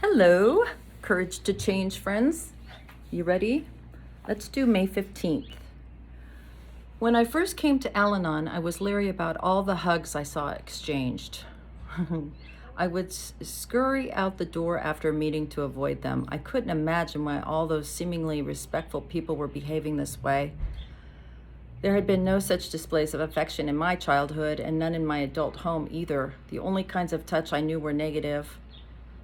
Hello, Courage to Change friends. You ready? Let's do May 15th. When I first came to Al-Anon, I was leery about all the hugs I saw exchanged. I would scurry out the door after a meeting to avoid them. I couldn't imagine why all those seemingly respectful people were behaving this way. There had been no such displays of affection in my childhood, and none in my adult home either. The only kinds of touch I knew were negative.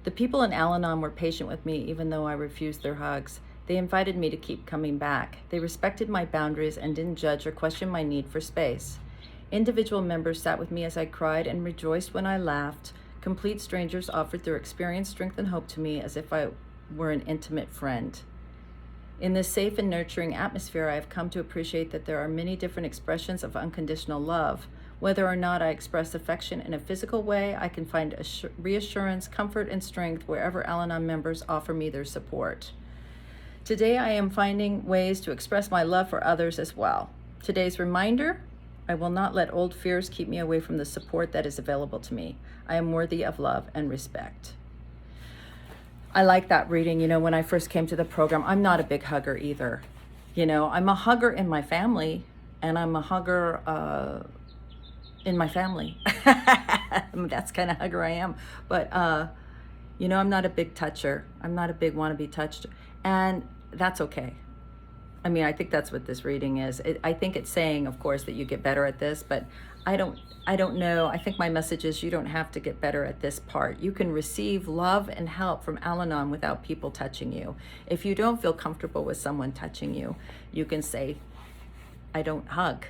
The people in Al-Anon were patient with me, even though I refused their hugs. They invited me to keep coming back. They respected my boundaries and didn't judge or question my need for space. Individual members sat with me as I cried and rejoiced when I laughed. Complete strangers offered their experience, strength, and hope to me as if I were an intimate friend. In this safe and nurturing atmosphere, I have come to appreciate that there are many different expressions of unconditional love. Whether or not I express affection in a physical way, I can find reassurance, comfort, and strength wherever Al-Anon members offer me their support. Today, I am finding ways to express my love for others as well. Today's reminder: I will not let old fears keep me away from the support that is available to me. I am worthy of love and respect. I like that reading. When I first came to the program, I'm not a big hugger either. I'm a hugger in my family, and I'm a hugger in my family. That's kind of hugger I am. But, I'm not a big toucher. I'm not a big want to be touched. And that's okay. I think that's what this reading is. I think it's saying, of course, that you get better at this, but I don't know. I think my message is you don't have to get better at this part. You can receive love and help from Al-Anon without people touching you. If you don't feel comfortable with someone touching you, you can say, I don't hug.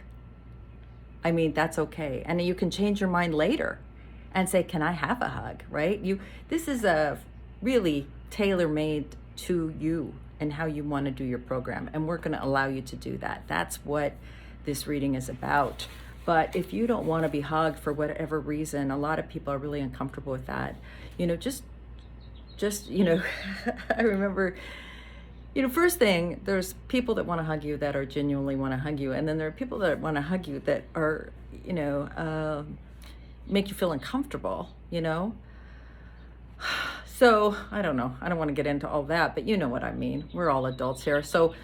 That's okay. And you can change your mind later and say, can I have a hug, right? This is a really tailor-made to you and how you want to do your program. And we're going to allow you to do that. That's what this reading is about. But if you don't want to be hugged for whatever reason, a lot of people are really uncomfortable with that. Just I remember, first thing, there's people that want to hug you that are genuinely want to hug you. And then there are people that want to hug you that are, make you feel uncomfortable, So I don't know. I don't want to get into all that, but you know what I mean. We're all adults here. So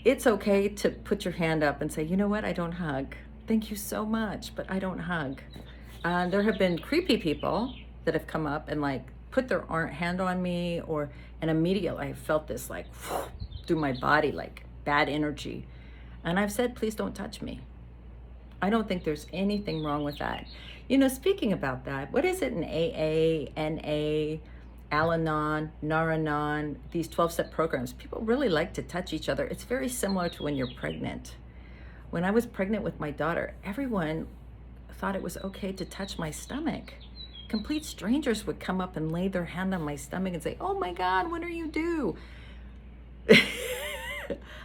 it's okay to put your hand up and say, you know what? I don't hug. Thank you so much, but I don't hug. There have been creepy people that have come up and put their hand on me, and immediately I felt this through my body, bad energy. And I've said, please don't touch me. I don't think there's anything wrong with that. Speaking about that, what is it in AA, NA, Al-Anon, Nar-Anon, these 12-step programs? People really like to touch each other. It's very similar to when you're pregnant. When I was pregnant with my daughter, everyone thought it was okay to touch my stomach. Complete strangers would come up and lay their hand on my stomach and say, oh my God, what are you do?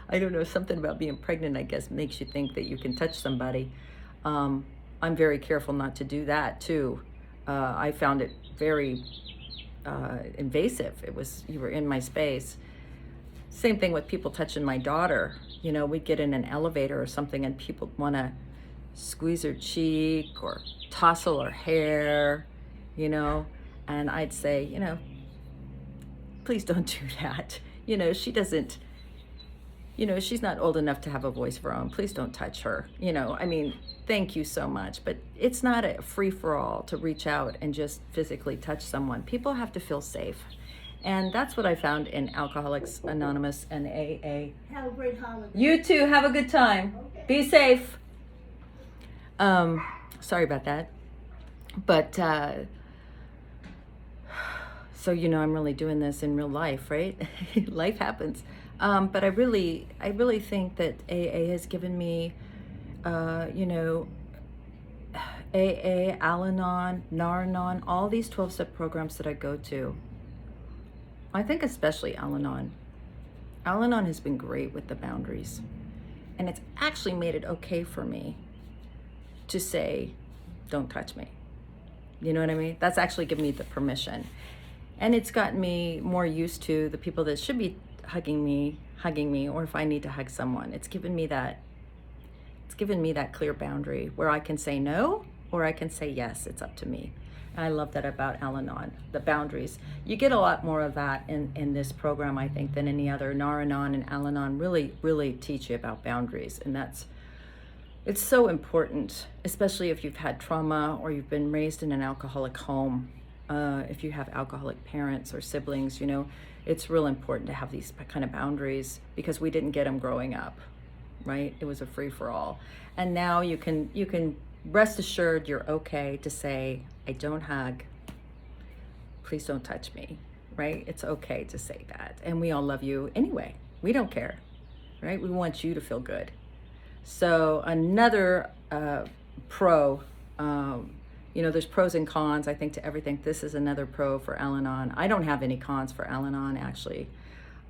I don't know, something about being pregnant, I guess, makes you think that you can touch somebody. I'm very careful not to do that too. I found it very invasive. You were in my space. Same thing with people touching my daughter. We'd get in an elevator or something and people want to squeeze her cheek or tousle her hair, and I'd say, please don't do that. She doesn't, she's not old enough to have a voice of her own. Please don't touch her. Thank you so much. But it's not a free-for-all to reach out and just physically touch someone. People have to feel safe. And that's what I found in Alcoholics Anonymous and AA. Have a great holiday. You too. Have a good time. Okay. Be safe. Sorry about that. But, so, I'm really doing this in real life, right? Life happens. But I really think that AA has given me, AA, Al-Anon, Nar-Anon, all these 12-step programs that I go to. I think especially Al-Anon. Al-Anon has been great with the boundaries. And it's actually made it okay for me to say, don't touch me. You know what I mean? That's actually given me the permission. And it's gotten me more used to the people that should be hugging me, or if I need to hug someone. It's given me that clear boundary where I can say no or I can say yes. It's up to me. I love that about Al-Anon, the boundaries. You get a lot more of that in this program, I think, than any other. Nar-Anon and Al-Anon really teach you about boundaries. And it's so important, especially if you've had trauma or you've been raised in an alcoholic home. If you have alcoholic parents or siblings, it's real important to have these kind of boundaries, because we didn't get them growing up, right? It was a free-for-all. And now you can rest assured you're okay to say, I don't hug, please don't touch me, right? It's okay to say that. And we all love you anyway. We don't care, right? We want you to feel good. So another pro, there's pros and cons, I think, to everything. This is another pro for Al-Anon. I don't have any cons for Al-Anon, actually.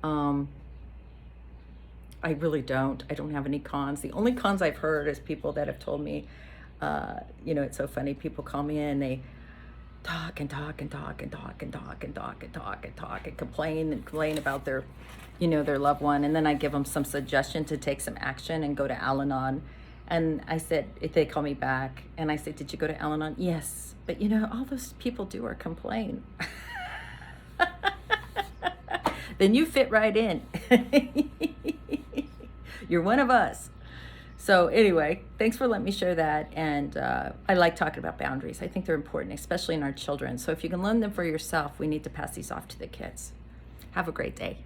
I really don't. I don't have any cons. The only cons I've heard is people that have told me, it's so funny. People call me in, they talk and complain about their, their loved one. And then I give them some suggestion to take some action and go to Al-Anon. And I said, if they call me back and I say, did you go to Al-Anon? Yes. But all those people do are complain. Then you fit right in. You're one of us. So anyway, thanks for letting me share that. And I like talking about boundaries. I think they're important, especially in our children. So if you can learn them for yourself, we need to pass these off to the kids. Have a great day.